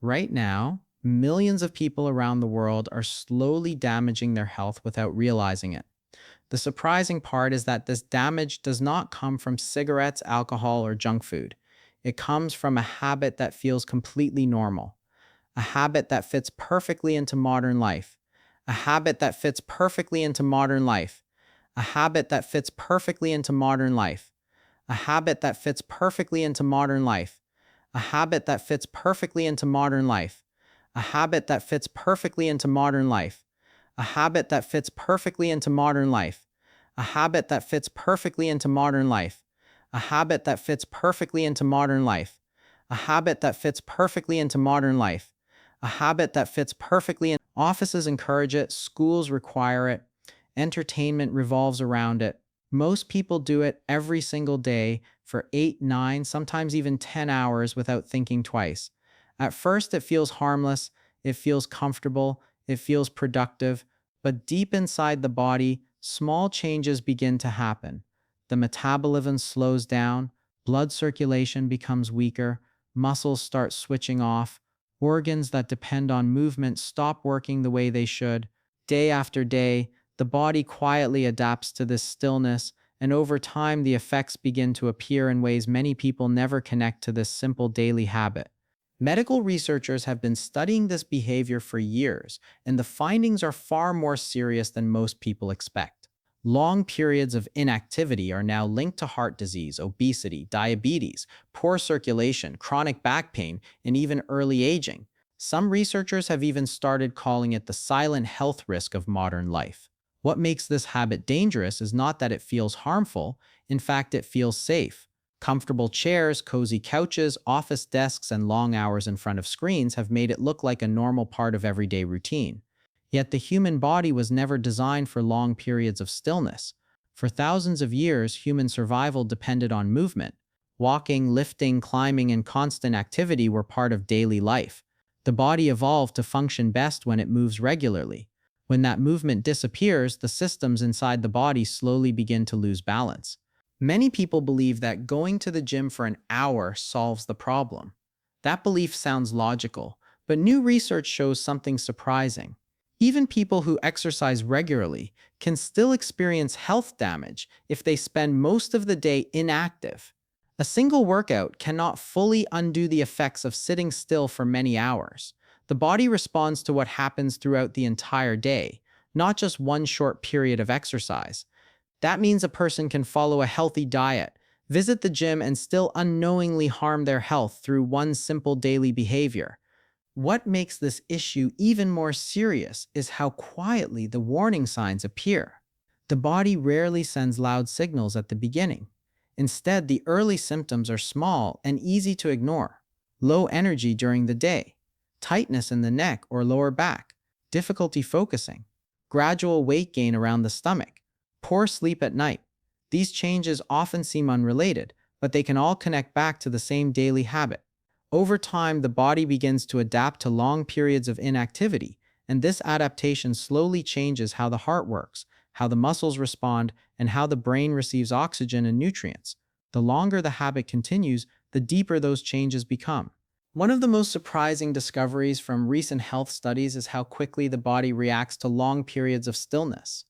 Right now, millions of people around the world are slowly damaging their health without realizing it. The surprising part is that this damage does not come from cigarettes, alcohol, or junk food. It comes from a habit that feels completely normal, a habit that fits perfectly into modern life, a habit that fits perfectly into modern life, a habit that fits perfectly into modern life, a habit that fits perfectly into modern life, a habit that fits perfectly into modern life, a habit that fits perfectly into modern life, a habit that fits perfectly into modern life, a habit that fits perfectly into modern life, a habit that fits perfectly into modern life, a habit that fits perfectly into modern life, a habit that fits perfectly in. Offices encourage it, schools require it, entertainment revolves around it. Most people do it every single day for 8, 9, sometimes even 10 hours without thinking twice. At first, it feels harmless, it feels comfortable, it feels productive, but deep inside the body, small changes begin to happen. The metabolism slows down, blood circulation becomes weaker, muscles start switching off, organs that depend on movement stop working the way they should. Day after day, the body quietly adapts to this stillness, and over time, the effects begin to appear in ways many people never connect to this simple daily habit. Medical researchers have been studying this behavior for years, and the findings are far more serious than most people expect. Long periods of inactivity are now linked to heart disease, obesity, diabetes, poor circulation, chronic back pain, and even early aging. Some researchers have even started calling it the silent health risk of modern life. What makes this habit dangerous is not that it feels harmful, in fact, it feels safe. Comfortable chairs, cozy couches, office desks, and long hours in front of screens have made it look like a normal part of everyday routine. Yet the human body was never designed for long periods of stillness. For thousands of years, human survival depended on movement. Walking, lifting, climbing, and constant activity were part of daily life. The body evolved to function best when it moves regularly. When that movement disappears, the systems inside the body slowly begin to lose balance. Many people believe that going to the gym for an hour solves the problem. That belief sounds logical, but new research shows something surprising. Even people who exercise regularly can still experience health damage if they spend most of the day inactive. A single workout cannot fully undo the effects of sitting still for many hours. The body responds to what happens throughout the entire day, not just one short period of exercise. That means a person can follow a healthy diet, visit the gym, and still unknowingly harm their health through one simple daily behavior. What makes this issue even more serious is how quietly the warning signs appear. The body rarely sends loud signals at the beginning. Instead, the early symptoms are small and easy to ignore. Low energy during the day, tightness in the neck or lower back, difficulty focusing, gradual weight gain around the stomach, poor sleep at night. These changes often seem unrelated, but they can all connect back to the same daily habit. Over time, the body begins to adapt to long periods of inactivity, and this adaptation slowly changes how the heart works, how the muscles respond, and how the brain receives oxygen and nutrients. The longer the habit continues, the deeper those changes become. One of the most surprising discoveries from recent health studies is how quickly the body reacts to long periods of stillness.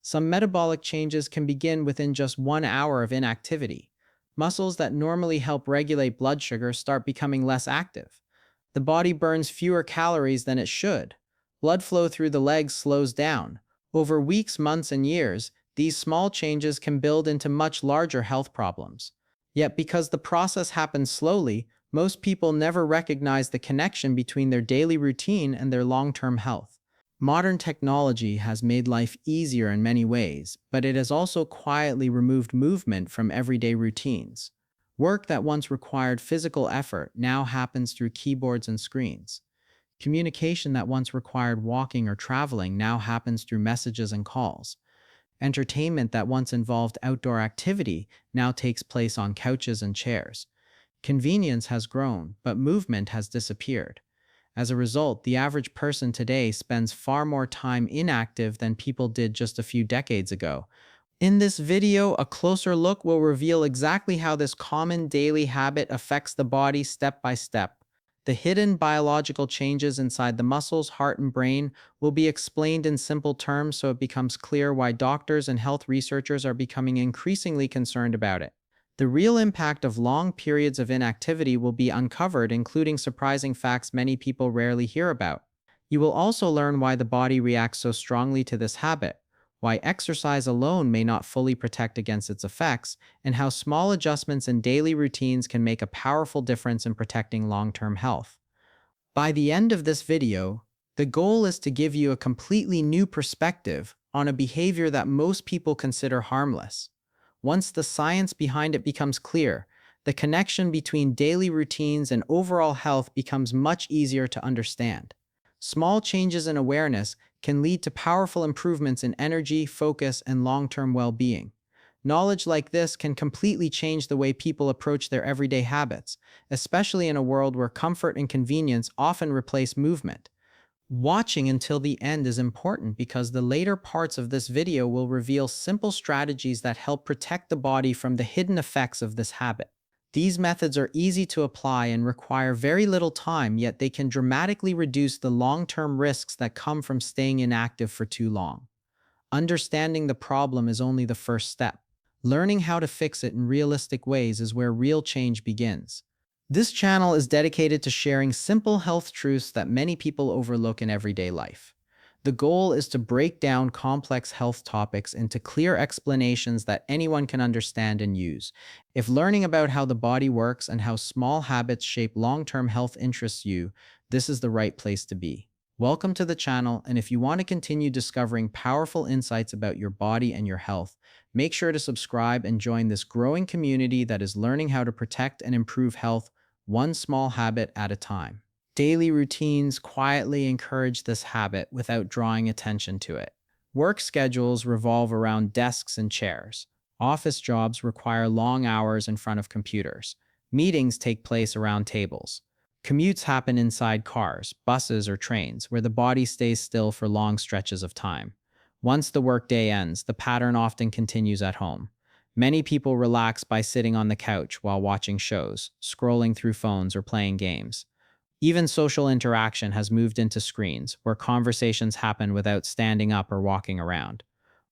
Some metabolic changes can begin within just 1 hour of inactivity. Muscles that normally help regulate blood sugar start becoming less active. The body burns fewer calories than it should. Blood flow through the legs slows down. Over weeks, months, and years, these small changes can build into much larger health problems. Yet, because the process happens slowly, most people never recognize the connection between their daily routine and their long-term health. Modern technology has made life easier in many ways, but it has also quietly removed movement from everyday routines. Work that once required physical effort now happens through keyboards and screens. Communication that once required walking or traveling now happens through messages and calls. Entertainment that once involved outdoor activity now takes place on couches and chairs. Convenience has grown, but movement has disappeared. As a result, the average person today spends far more time inactive than people did just a few decades ago. In this video, a closer look will reveal exactly how this common daily habit affects the body step by step. The hidden biological changes inside the muscles, heart, and brain will be explained in simple terms so it becomes clear why doctors and health researchers are becoming increasingly concerned about it. The real impact of long periods of inactivity will be uncovered, including surprising facts many people rarely hear about. You will also learn why the body reacts so strongly to this habit, why exercise alone may not fully protect against its effects, and how small adjustments in daily routines can make a powerful difference in protecting long-term health. By the end of this video, the goal is to give you a completely new perspective on a behavior that most people consider harmless. Once the science behind it becomes clear, the connection between daily routines and overall health becomes much easier to understand. Small changes in awareness can lead to powerful improvements in energy, focus, and long-term well-being. Knowledge like this can completely change the way people approach their everyday habits, especially in a world where comfort and convenience often replace movement. Watching until the end is important because the later parts of this video will reveal simple strategies that help protect the body from the hidden effects of this habit. These methods are easy to apply and require very little time, yet they can dramatically reduce the long-term risks that come from staying inactive for too long. Understanding the problem is only the first step. Learning how to fix it in realistic ways is where real change begins. This channel is dedicated to sharing simple health truths that many people overlook in everyday life. The goal is to break down complex health topics into clear explanations that anyone can understand and use. If learning about how the body works and how small habits shape long-term health interests you, this is the right place to be. Welcome to the channel, and if you want to continue discovering powerful insights about your body and your health, make sure to subscribe and join this growing community that is learning how to protect and improve health one small habit at a time. Daily routines quietly encourage this habit without drawing attention to it. Work schedules revolve around desks and chairs. Office jobs require long hours in front of computers. Meetings take place around tables. Commutes happen inside cars, buses, or trains, where the body stays still for long stretches of time. Once the workday ends, the pattern often continues at home. Many people relax by sitting on the couch while watching shows, scrolling through phones, or playing games. Even social interaction has moved into screens, where conversations happen without standing up or walking around.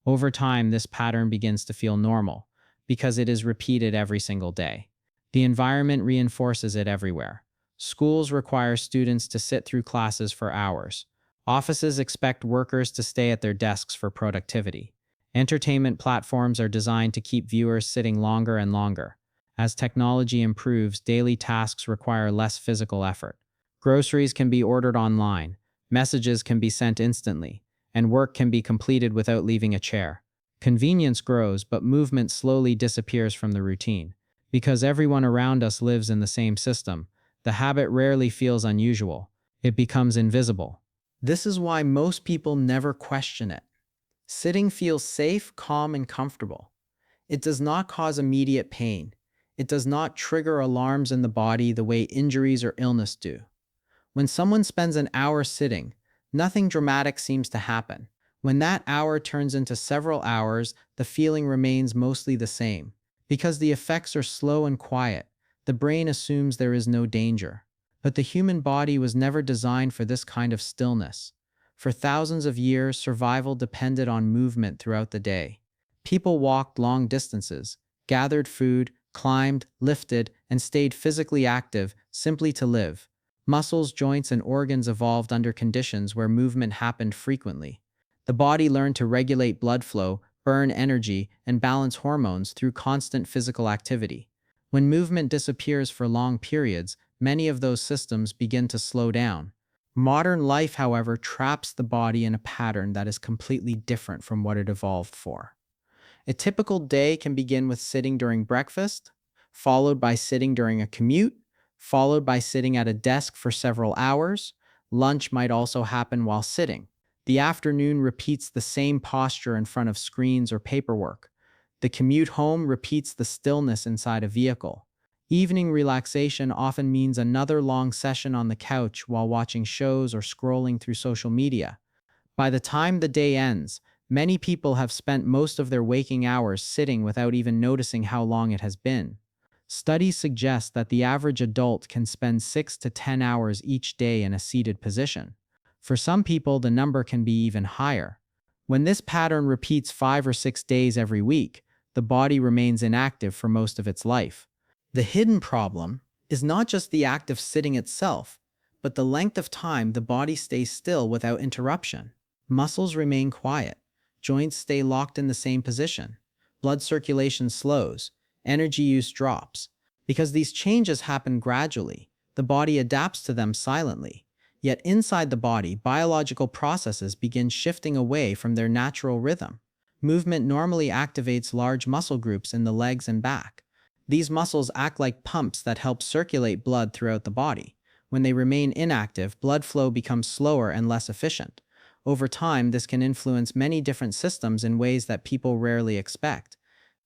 Over time, this pattern begins to feel normal, because it is repeated every single day. The environment reinforces it everywhere. Schools require students to sit through classes for hours. Offices expect workers to stay at their desks for productivity. Entertainment platforms are designed to keep viewers sitting longer and longer. As technology improves, daily tasks require less physical effort. Groceries can be ordered online, messages can be sent instantly, and work can be completed without leaving a chair. Convenience grows, but movement slowly disappears from the routine. Because everyone around us lives in the same system, the habit rarely feels unusual. It becomes invisible. This is why most people never question it. Sitting feels safe, calm, and comfortable. It does not cause immediate pain. It does not trigger alarms in the body the way injuries or illness do. When someone spends an hour sitting, nothing dramatic seems to happen. When that hour turns into several hours, the feeling remains mostly the same. Because the effects are slow and quiet, the brain assumes there is no danger. But the human body was never designed for this kind of stillness. For thousands of years, survival depended on movement throughout the day. People walked long distances, gathered food, climbed, lifted, and stayed physically active simply to live. Muscles, joints, and organs evolved under conditions where movement happened frequently. The body learned to regulate blood flow, burn energy, and balance hormones through constant physical activity. When movement disappears for long periods, many of those systems begin to slow down. Modern life, however, traps the body in a pattern that is completely different from what it evolved for. A typical day can begin with sitting during breakfast, followed by sitting during a commute, followed by sitting at a desk for several hours. Lunch might also happen while sitting. The afternoon repeats the same posture in front of screens or paperwork. The commute home repeats the stillness inside a vehicle. Evening relaxation often means another long session on the couch while watching shows or scrolling through social media. By the time the day ends, many people have spent most of their waking hours sitting without even noticing how long it has been. Studies suggest that the average adult can spend 6 to 10 hours each day in a seated position. For some people, the number can be even higher. When this pattern repeats 5 or 6 days every week, the body remains inactive for most of its life. The hidden problem is not just the act of sitting itself, but the length of time the body stays still without interruption. Muscles remain quiet, joints stay locked in the same position, blood circulation slows, energy use drops. Because these changes happen gradually, the body adapts to them silently. Yet inside the body, biological processes begin shifting away from their natural rhythm. Movement normally activates large muscle groups in the legs and back. These muscles act like pumps that help circulate blood throughout the body. When they remain inactive, blood flow becomes slower and less efficient. Over time, this can influence many different systems in ways that people rarely expect.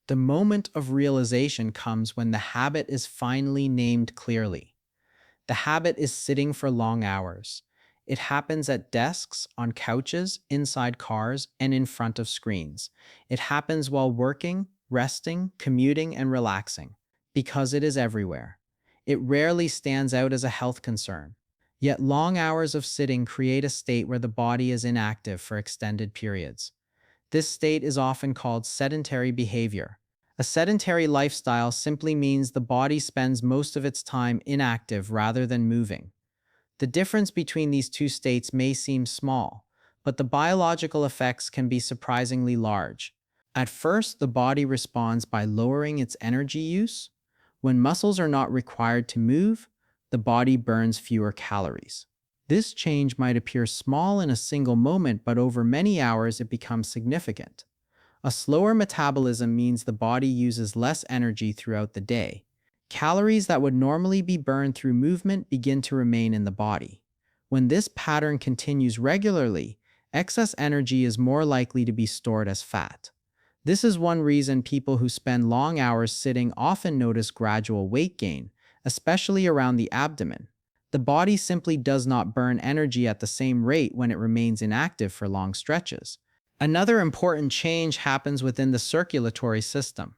The moment of realization comes when the habit is finally named clearly. The habit is sitting for long hours. It happens at desks, on couches, inside cars, and in front of screens. It happens while working, resting, commuting, and relaxing, because it is everywhere. It rarely stands out as a health concern. Yet long hours of sitting create a state where the body is inactive for extended periods. This state is often called sedentary behavior. A sedentary lifestyle simply means the body spends most of its time inactive rather than moving. The difference between these two states may seem small, but the biological effects can be surprisingly large. At first, the body responds by lowering its energy use. When muscles are not required to move, the body burns fewer calories. This change might appear small in a single moment, but over many hours it becomes significant. A slower metabolism means the body uses less energy throughout the day. Calories that would normally be burned through movement begin to remain in the body. When this pattern continues regularly, excess energy is more likely to be stored as fat. This is one reason people who spend long hours sitting often notice gradual weight gain, especially around the abdomen. The body simply does not burn energy at the same rate when it remains inactive for long stretches. Another important change happens within the circulatory system.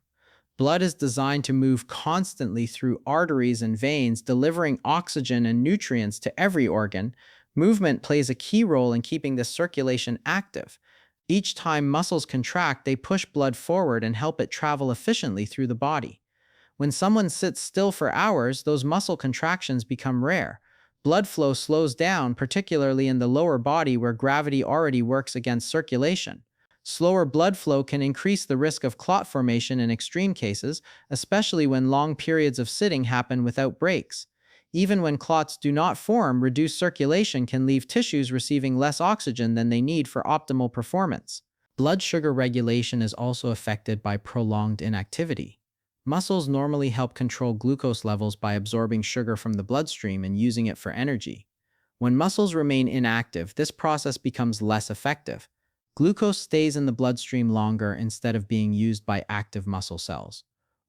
Blood is designed to move constantly through arteries and veins, delivering oxygen and nutrients to every organ. Movement plays a key role in keeping this circulation active. Each time muscles contract, they push blood forward and help it travel efficiently through the body. When someone sits still for hours, those muscle contractions become rare. Blood flow slows down, particularly in the lower body where gravity already works against circulation. Slower blood flow can increase the risk of clot formation in extreme cases, especially when long periods of sitting happen without breaks. Even when clots do not form, reduced circulation can leave tissues receiving less oxygen than they need for optimal performance. Blood sugar regulation is also affected by prolonged inactivity. Muscles normally help control glucose levels by absorbing sugar from the bloodstream and using it for energy. When muscles remain inactive, this process becomes less effective. Glucose stays in the bloodstream longer instead of being used by active muscle cells.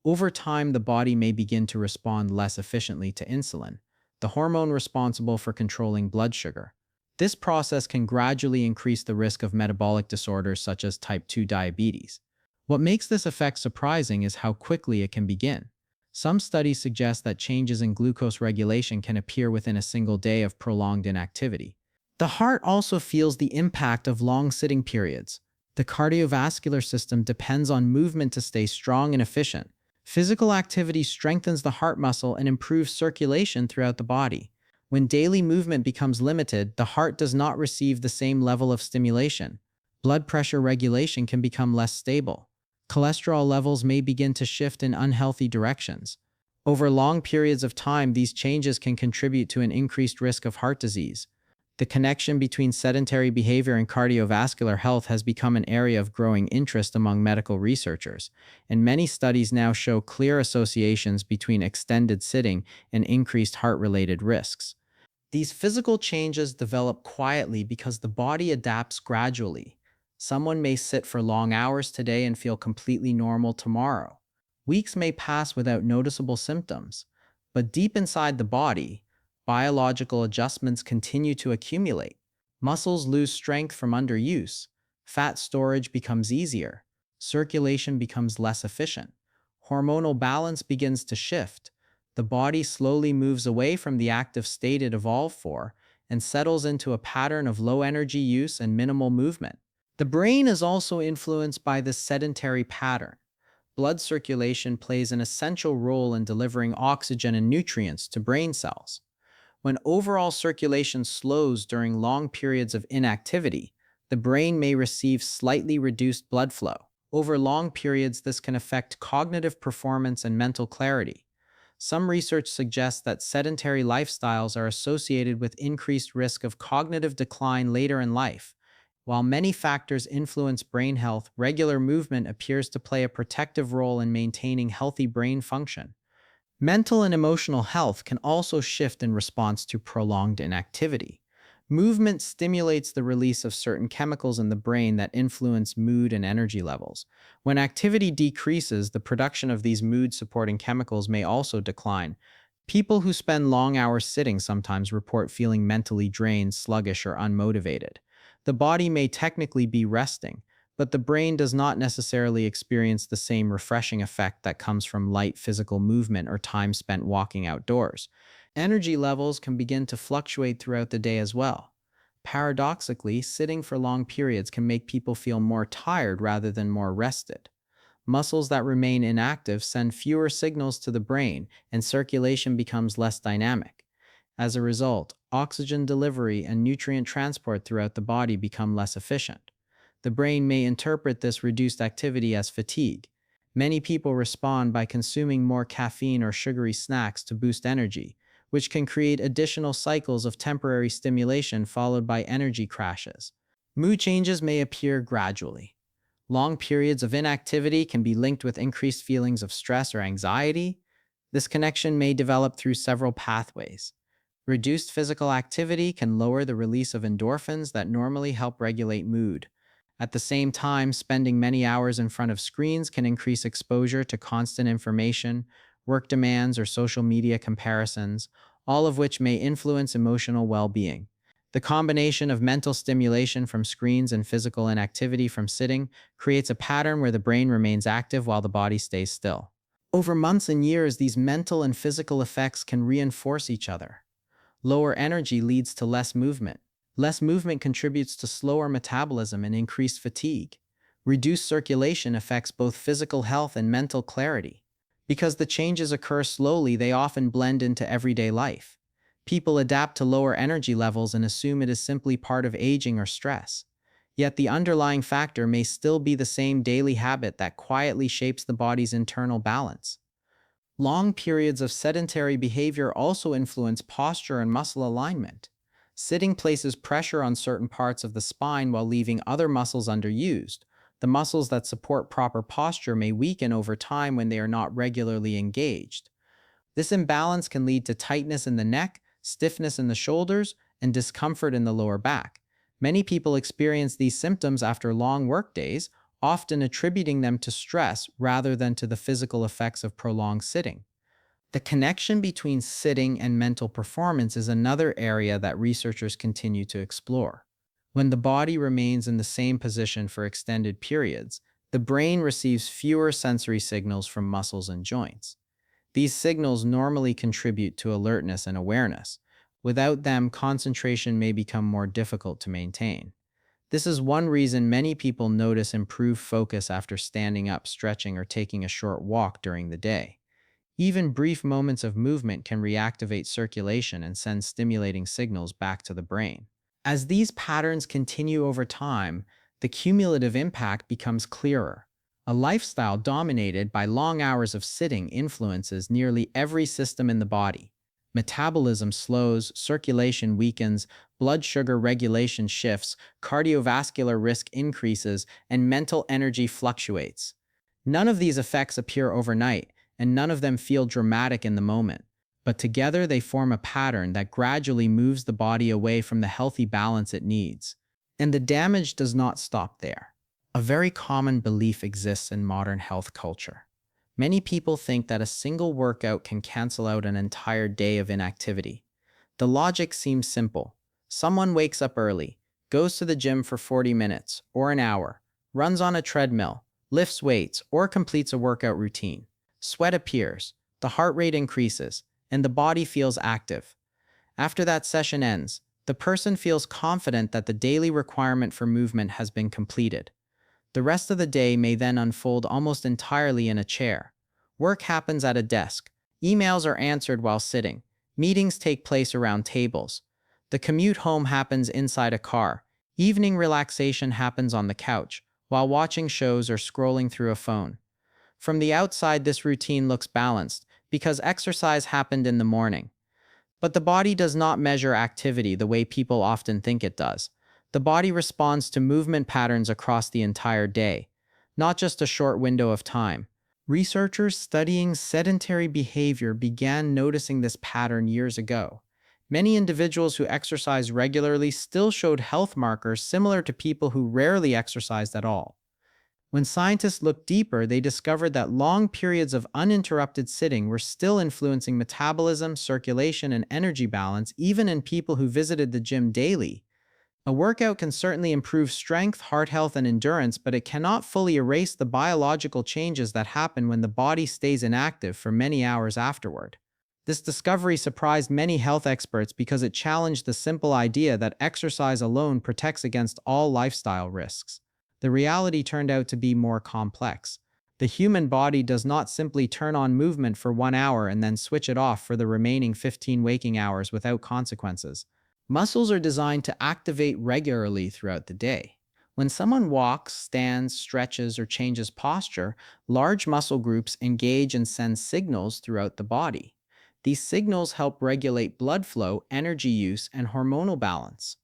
Over time, the body may begin to respond less efficiently to insulin, the hormone responsible for controlling blood sugar. This process can gradually increase the risk of metabolic disorders such as type 2 diabetes. What makes this effect surprising is how quickly it can begin. Some studies suggest that changes in glucose regulation can appear within a single day of prolonged inactivity. The heart also feels the impact of long sitting periods. The cardiovascular system depends on movement to stay strong and efficient. Physical activity strengthens the heart muscle and improves circulation throughout the body. When daily movement becomes limited, the heart does not receive the same level of stimulation. Blood pressure regulation can become less stable. Cholesterol levels may begin to shift in unhealthy directions. Over long periods of time, these changes can contribute to an increased risk of heart disease. The connection between sedentary behavior and cardiovascular health has become an area of growing interest among medical researchers, and many studies now show clear associations between extended sitting and increased heart-related risks. These physical changes develop quietly because the body adapts gradually. Someone may sit for long hours today and feel completely normal tomorrow. Weeks may pass without noticeable symptoms, but deep inside the body, biological adjustments continue to accumulate. Muscles lose strength from underuse. Fat storage becomes easier. Circulation becomes less efficient. Hormonal balance begins to shift. The body slowly moves away from the active state it evolved for and settles into a pattern of low energy use and minimal movement. The brain is also influenced by this sedentary pattern. Blood circulation plays an essential role in delivering oxygen and nutrients to brain cells. When overall circulation slows during long periods of inactivity, the brain may receive slightly reduced blood flow. Over long periods, this can affect cognitive performance and mental clarity. Some research suggests that sedentary lifestyles are associated with increased risk of cognitive decline later in life. While many factors influence brain health, regular movement appears to play a protective role in maintaining healthy brain function. Mental and emotional health can also shift in response to prolonged inactivity. Movement stimulates the release of certain chemicals in the brain that influence mood and energy levels. When activity decreases, the production of these mood-supporting chemicals may also decline. People who spend long hours sitting sometimes report feeling mentally drained, sluggish, or unmotivated. The body may technically be resting, but the brain does not necessarily experience the same refreshing effect that comes from light physical movement or time spent walking outdoors. Energy levels can begin to fluctuate throughout the day as well. Paradoxically, sitting for long periods can make people feel more tired rather than more rested. Muscles that remain inactive send fewer signals to the brain, and circulation becomes less dynamic. As a result, oxygen delivery and nutrient transport throughout the body become less efficient. The brain may interpret this reduced activity as fatigue. Many people respond by consuming more caffeine or sugary snacks to boost energy, which can create additional cycles of temporary stimulation followed by energy crashes. Mood changes may appear gradually. Long periods of inactivity can be linked with increased feelings of stress or anxiety. This connection may develop through several pathways. Reduced physical activity can lower the release of endorphins that normally help regulate mood. At the same time, spending many hours in front of screens can increase exposure to constant information, work demands, or social media comparisons, all of which may influence emotional well-being. The combination of mental stimulation from screens and physical inactivity from sitting creates a pattern where the brain remains active while the body stays still. Over months and years, these mental and physical effects can reinforce each other. Lower energy leads to less movement. Less movement contributes to slower metabolism and increased fatigue. Reduced circulation affects both physical health and mental clarity. Because the changes occur slowly, they often blend into everyday life. People adapt to lower energy levels and assume it is simply part of aging or stress. Yet the underlying factor may still be the same daily habit that quietly shapes the body's internal balance. Long periods of sedentary behavior also influence posture and muscle alignment. Sitting places pressure on certain parts of the spine while leaving other muscles underused. The muscles that support proper posture may weaken over time when they are not regularly engaged. This imbalance can lead to tightness in the neck, stiffness in the shoulders, and discomfort in the lower back. Many people experience these symptoms after long workdays, often attributing them to stress rather than to the physical effects of prolonged sitting. The connection between sitting and mental performance is another area that researchers continue to explore. When the body remains in the same position for extended periods, the brain receives fewer sensory signals from muscles and joints. These signals normally contribute to alertness and awareness. Without them, concentration may become more difficult to maintain. This is one reason many people notice improved focus after standing up, stretching, or taking a short walk during the day. Even brief moments of movement can reactivate circulation and send stimulating signals back to the brain. As these patterns continue over time, the cumulative impact becomes clearer. A lifestyle dominated by long hours of sitting influences nearly every system in the body. Metabolism slows, circulation weakens, blood sugar regulation shifts, cardiovascular risk increases, and mental energy fluctuates. None of these effects appear overnight, and none of them feel dramatic in the moment. But together they form a pattern that gradually moves the body away from the healthy balance it needs. And the damage does not stop there. A very common belief exists in modern health culture. Many people think that a single workout can cancel out an entire day of inactivity. The logic seems simple. Someone wakes up early, goes to the gym for 40 minutes or an hour, runs on a treadmill, lifts weights, or completes a workout routine. Sweat appears, the heart rate increases, and the body feels active. After that session ends, the person feels confident that the daily requirement for movement has been completed. The rest of the day may then unfold almost entirely in a chair. Work happens at a desk. Emails are answered while sitting. Meetings take place around tables. The commute home happens inside a car. Evening relaxation happens on the couch, while watching shows or scrolling through a phone. From the outside, this routine looks balanced because exercise happened in the morning. But the body does not measure activity the way people often think it does. The body responds to movement patterns across the entire day, not just a short window of time. Researchers studying sedentary behavior began noticing this pattern years ago. Many individuals who exercise regularly still showed health markers similar to people who rarely exercised at all. When scientists looked deeper, they discovered that long periods of uninterrupted sitting were still influencing metabolism, circulation, and energy balance, even in people who visited the gym daily. A workout can certainly improve strength, heart health, and endurance, but it cannot fully erase the biological changes that happen when the body stays inactive for many hours afterward. This discovery surprised many health experts because it challenged the simple idea that exercise alone protects against all lifestyle risks. The reality turned out to be more complex. The human body does not simply turn on movement for 1 hour and then switch it off for the remaining 15 waking hours without consequences. Muscles are designed to activate regularly throughout the day. When someone walks, stands, stretches, or changes posture, large muscle groups engage and send signals throughout the body. These signals help regulate blood flow, energy use, and hormonal balance.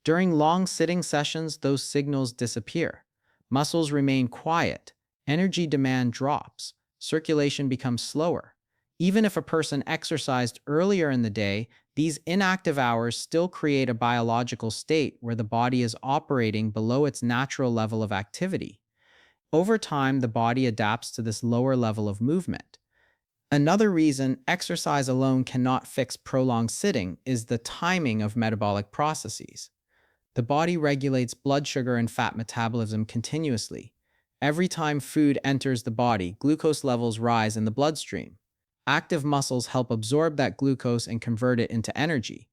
During long sitting sessions, those signals disappear. Muscles remain quiet, energy demand drops, circulation becomes slower. Even if a person exercised earlier in the day, these inactive hours still create a biological state where the body is operating below its natural level of activity. Over time, the body adapts to this lower level of movement. Another reason exercise alone cannot fix prolonged sitting is the timing of metabolic processes. The body regulates blood sugar and fat metabolism continuously. Every time food enters the body, glucose levels rise in the bloodstream. Active muscles help absorb that glucose and convert it into energy.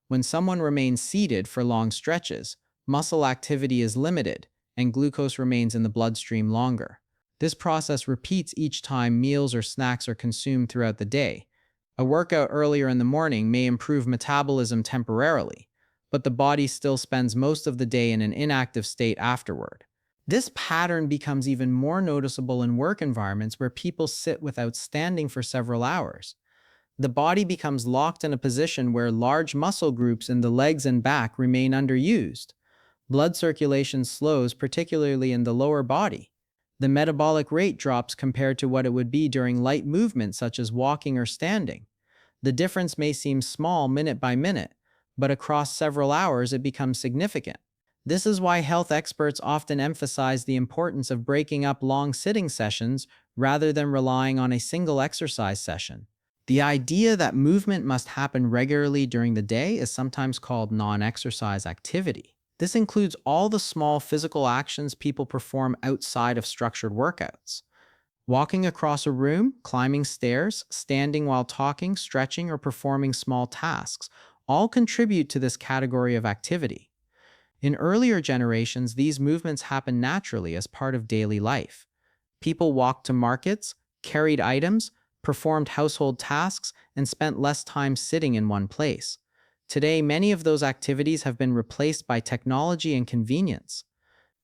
When someone remains seated for long stretches, muscle activity is limited, and glucose remains in the bloodstream longer. This process repeats each time meals or snacks are consumed throughout the day. A workout earlier in the morning may improve metabolism temporarily, but the body still spends most of the day in an inactive state afterward. This pattern becomes even more noticeable in work environments where people sit without standing for several hours. The body becomes locked in a position where large muscle groups in the legs and back remain underused. Blood circulation slows, particularly in the lower body. The metabolic rate drops compared to what it would be during light movement such as walking or standing. The difference may seem small minute by minute, but across several hours it becomes significant. This is why health experts often emphasize the importance of breaking up long sitting sessions rather than relying on a single exercise session. The idea that movement must happen regularly during the day is sometimes called non-exercise activity. This includes all the small physical actions people perform outside of structured workouts. Walking across a room, climbing stairs, standing while talking, stretching, or performing small tasks all contribute to this category of activity. In earlier generations, these movements happened naturally as part of daily life. People walked to markets, carried items, performed household tasks, and spent less time sitting in one place. Today, many of those activities have been replaced by technology and convenience.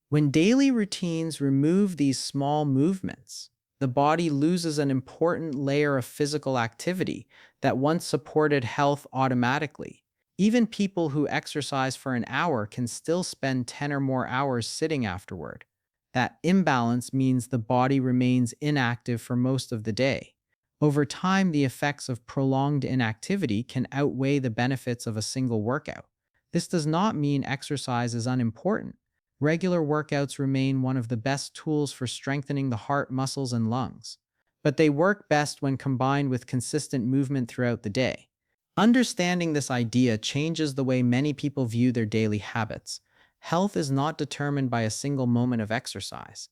When daily routines remove these small movements, the body loses an important layer of physical activity that once supported health automatically. Even people who exercise for an hour can still spend 10 or more hours sitting afterward. That imbalance means the body remains inactive for most of the day. Over time, the effects of prolonged inactivity can outweigh the benefits of a single workout. This does not mean exercise is unimportant. Regular workouts remain one of the best tools for strengthening the heart, muscles, and lungs. But they work best when combined with consistent movement throughout the day. Understanding this idea changes the way many people view their daily habits. Health is not determined by a single moment of exercise.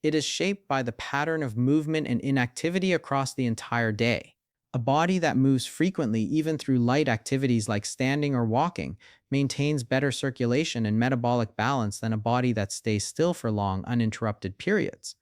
It is shaped by the pattern of movement and inactivity across the entire day. A body that moves frequently, even through light activities like standing or walking, maintains better circulation and metabolic balance than a body that stays still for long, uninterrupted periods.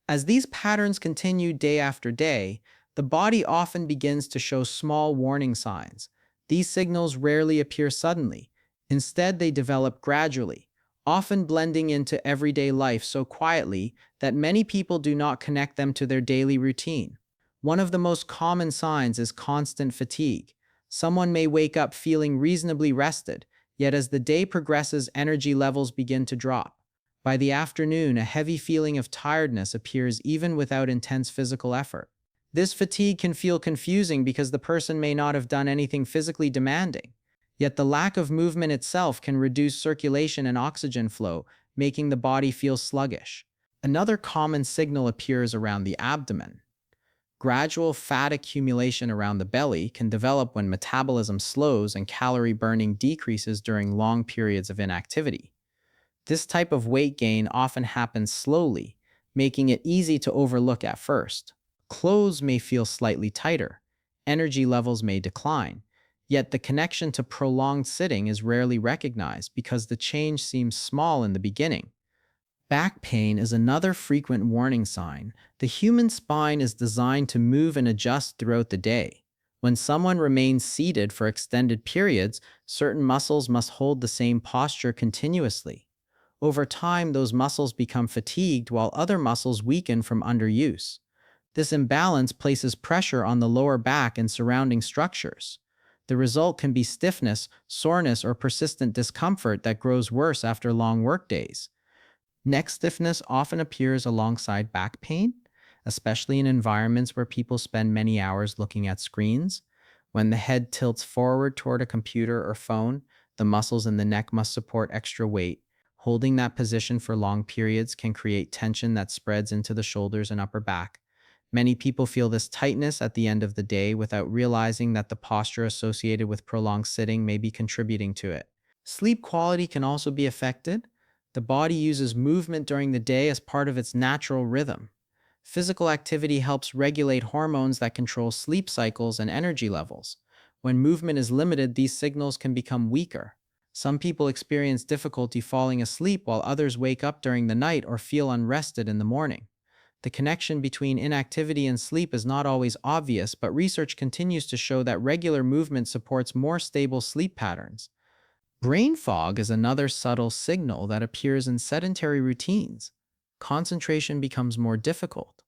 As these patterns continue day after day, the body often begins to show small warning signs. These signals rarely appear suddenly. Instead, they develop gradually, often blending into everyday life so quietly that many people do not connect them to their daily routine. One of the most common signs is constant fatigue. Someone may wake up feeling reasonably rested, yet as the day progresses, energy levels begin to drop. By the afternoon, a heavy feeling of tiredness appears even without intense physical effort. This fatigue can feel confusing because the person may not have done anything physically demanding. Yet the lack of movement itself can reduce circulation and oxygen flow, making the body feel sluggish. Another common signal appears around the abdomen. Gradual fat accumulation around the belly can develop when metabolism slows and calorie burning decreases during long periods of inactivity. This type of weight gain often happens slowly, making it easy to overlook at first. Clothes may feel slightly tighter, energy levels may decline, yet the connection to prolonged sitting is rarely recognized because the change seems small in the beginning. Back pain is another frequent warning sign. The human spine is designed to move and adjust throughout the day. When someone remains seated for extended periods, certain muscles must hold the same posture continuously. Over time, those muscles become fatigued while other muscles weaken from underuse. This imbalance places pressure on the lower back and surrounding structures. The result can be stiffness, soreness, or persistent discomfort that grows worse after long workdays. Neck stiffness often appears alongside back pain, especially in environments where people spend many hours looking at screens. When the head tilts forward toward a computer or phone, the muscles in the neck must support extra weight. Holding that position for long periods can create tension that spreads into the shoulders and upper back. Many people feel this tightness at the end of the day without realizing that the posture associated with prolonged sitting may be contributing to it. Sleep quality can also be affected. The body uses movement during the day as part of its natural rhythm. Physical activity helps regulate hormones that control sleep cycles and energy levels. When movement is limited, these signals can become weaker. Some people experience difficulty falling asleep while others wake up during the night or feel unrested in the morning. The connection between inactivity and sleep is not always obvious, but research continues to show that regular movement supports more stable sleep patterns. Brain fog is another subtle signal that appears in sedentary routines. Concentration becomes more difficult.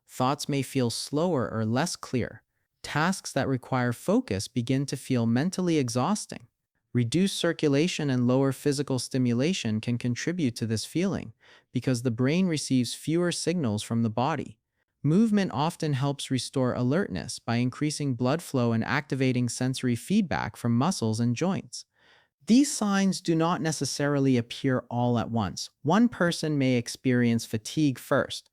Thoughts may feel slower or less clear. Tasks that require focus begin to feel mentally exhausting. Reduced circulation and lower physical stimulation can contribute to this feeling because the brain receives fewer signals from the body. Movement often helps restore alertness by increasing blood flow and activating sensory feedback from muscles and joints. These signs do not necessarily appear all at once. One person may experience fatigue first.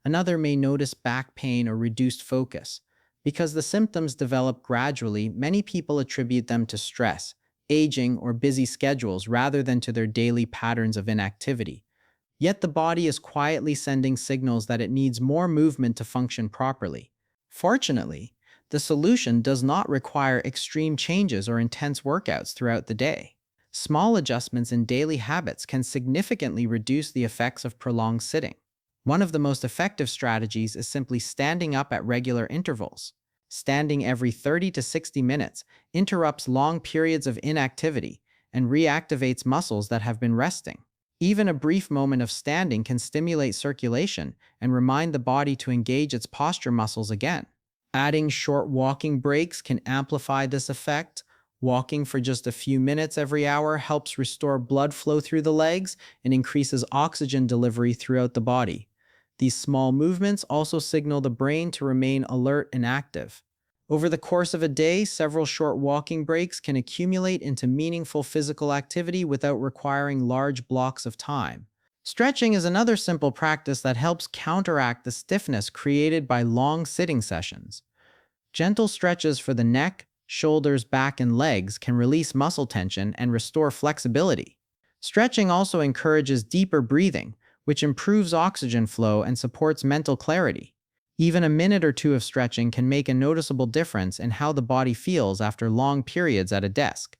Another may notice back pain or reduced focus. Because the symptoms develop gradually, many people attribute them to stress, aging, or busy schedules rather than to their daily patterns of inactivity. Yet the body is quietly sending signals that it needs more movement to function properly. Fortunately, the solution does not require extreme changes or intense workouts throughout the day. Small adjustments in daily habits can significantly reduce the effects of prolonged sitting. One of the most effective strategies is simply standing up at regular intervals. Standing every 30 to 60 minutes interrupts long periods of inactivity and reactivates muscles that have been resting. Even a brief moment of standing can stimulate circulation and remind the body to engage its posture muscles again. Adding short walking breaks can amplify this effect. Walking for just a few minutes every hour helps restore blood flow through the legs and increases oxygen delivery throughout the body. These small movements also signal the brain to remain alert and active. Over the course of a day, several short walking breaks can accumulate into meaningful physical activity without requiring large blocks of time. Stretching is another simple practice that helps counteract the stiffness created by long sitting sessions. Gentle stretches for the neck, shoulders, back, and legs can release muscle tension and restore flexibility. Stretching also encourages deeper breathing, which improves oxygen flow and supports mental clarity. Even a minute or two of stretching can make a noticeable difference in how the body feels after long periods at a desk.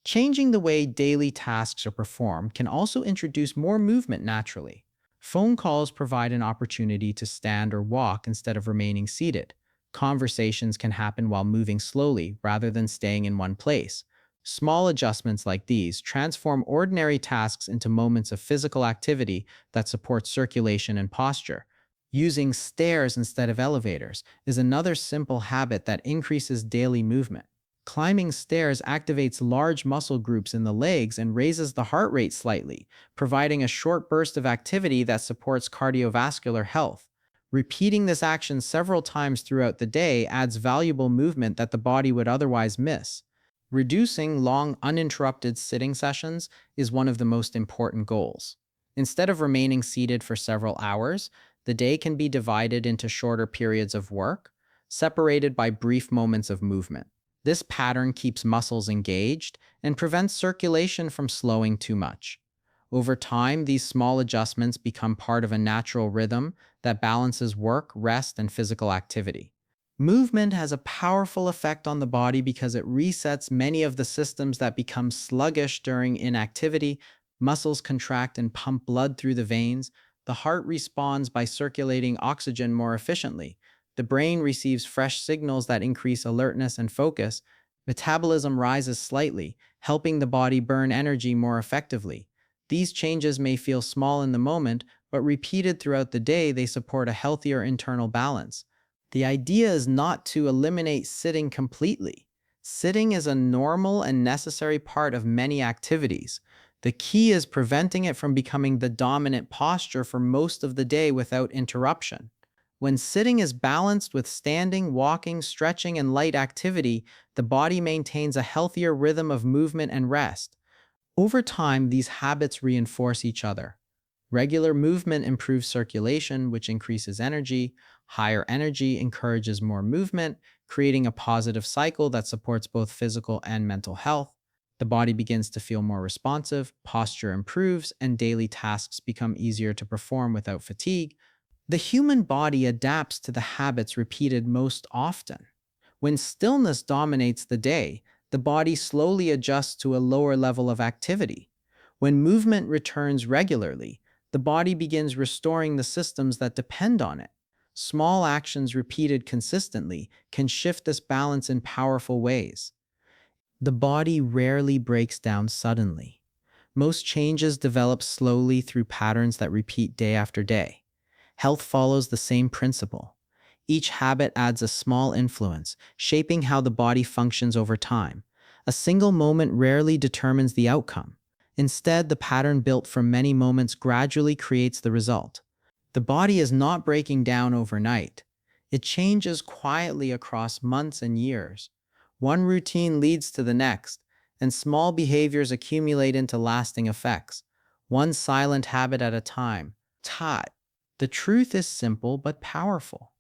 Changing the way daily tasks are performed can also introduce more movement naturally. Phone calls provide an opportunity to stand or walk instead of remaining seated. Conversations can happen while moving slowly rather than staying in one place. Small adjustments like these transform ordinary tasks into moments of physical activity that support circulation and posture. Using stairs instead of elevators is another simple habit that increases daily movement. Climbing stairs activates large muscle groups in the legs and raises the heart rate slightly, providing a short burst of activity that supports cardiovascular health. Repeating this action several times throughout the day adds valuable movement that the body would otherwise miss. Reducing long, uninterrupted sitting sessions is one of the most important goals. Instead of remaining seated for several hours, the day can be divided into shorter periods of work, separated by brief moments of movement. This pattern keeps muscles engaged and prevents circulation from slowing too much. Over time, these small adjustments become part of a natural rhythm that balances work, rest, and physical activity. Movement has a powerful effect on the body because it resets many of the systems that become sluggish during inactivity. Muscles contract and pump blood through the veins. The heart responds by circulating oxygen more efficiently. The brain receives fresh signals that increase alertness and focus. Metabolism rises slightly, helping the body burn energy more effectively. These changes may feel small in the moment, but repeated throughout the day, they support a healthier internal balance. The idea is not to eliminate sitting completely. Sitting is a normal and necessary part of many activities. The key is preventing it from becoming the dominant posture for most of the day without interruption. When sitting is balanced with standing, walking, stretching, and light activity, the body maintains a healthier rhythm of movement and rest. Over time, these habits reinforce each other. Regular movement improves circulation, which increases energy. Higher energy encourages more movement, creating a positive cycle that supports both physical and mental health. The body begins to feel more responsive, posture improves, and daily tasks become easier to perform without fatigue. The human body adapts to the habits repeated most often. When stillness dominates the day, the body slowly adjusts to a lower level of activity. When movement returns regularly, the body begins restoring the systems that depend on it. Small actions repeated consistently can shift this balance in powerful ways. The body rarely breaks down suddenly. Most changes develop slowly through patterns that repeat day after day. Health follows the same principle. Each habit adds a small influence, shaping how the body functions over time. A single moment rarely determines the outcome. Instead, the pattern built from many moments gradually creates the result. The body is not breaking down overnight. It changes quietly across months and years. One routine leads to the next, and small behaviors accumulate into lasting effects, one silent habit at a time. Tot. The truth is simple but powerful.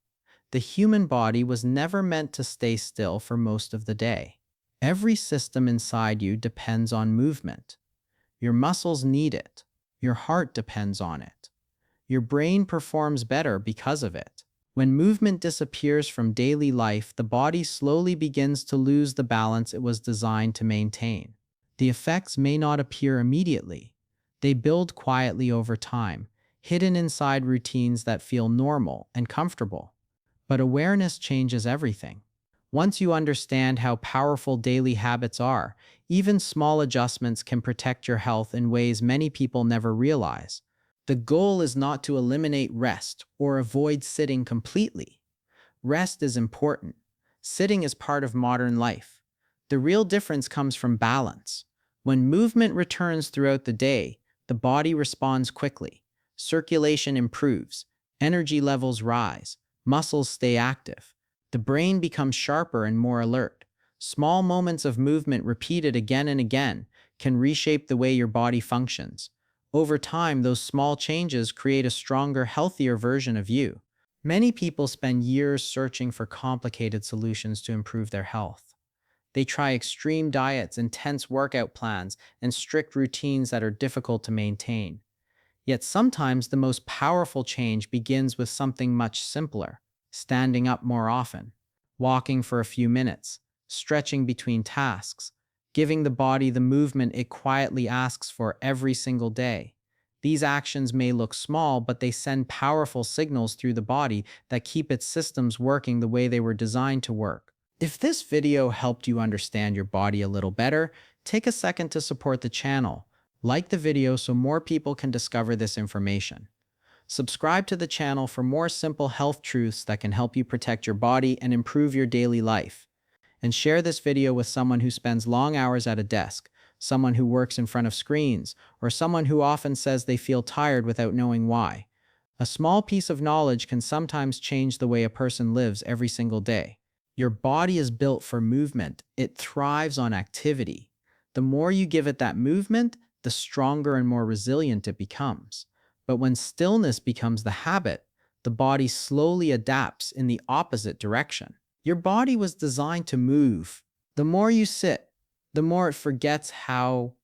The human body was never meant to stay still for most of the day. Every system inside you depends on movement. Your muscles need it. Your heart depends on it. Your brain performs better because of it. When movement disappears from daily life, the body slowly begins to lose the balance it was designed to maintain. The effects may not appear immediately. They build quietly over time, hidden inside routines that feel normal and comfortable. But awareness changes everything. Once you understand how powerful daily habits are, even small adjustments can protect your health in ways many people never realize. The goal is not to eliminate rest or avoid sitting completely. Rest is important. Sitting is part of modern life. The real difference comes from balance. When movement returns throughout the day, the body responds quickly. Circulation improves, energy levels rise, muscles stay active. The brain becomes sharper and more alert. Small moments of movement repeated again and again can reshape the way your body functions. Over time, those small changes create a stronger, healthier version of you. Many people spend years searching for complicated solutions to improve their health. They try extreme diets, intense workout plans, and strict routines that are difficult to maintain. Yet sometimes the most powerful change begins with something much simpler: standing up more often, walking for a few minutes, stretching between tasks, giving the body the movement it quietly asks for every single day. These actions may look small, but they send powerful signals through the body that keep its systems working the way they were designed to work. If this video helped you understand your body a little better, take a second to support the channel. Like the video so more people can discover this information. Subscribe to the channel for more simple health truths that can help you protect your body and improve your daily life. And share this video with someone who spends long hours at a desk, someone who works in front of screens, or someone who often says they feel tired without knowing why. A small piece of knowledge can sometimes change the way a person lives every single day. Your body is built for movement. It thrives on activity. The more you give it that movement, the stronger and more resilient it becomes. But when stillness becomes the habit, the body slowly adapts in the opposite direction. Your body was designed to move. The more you sit, the more it forgets how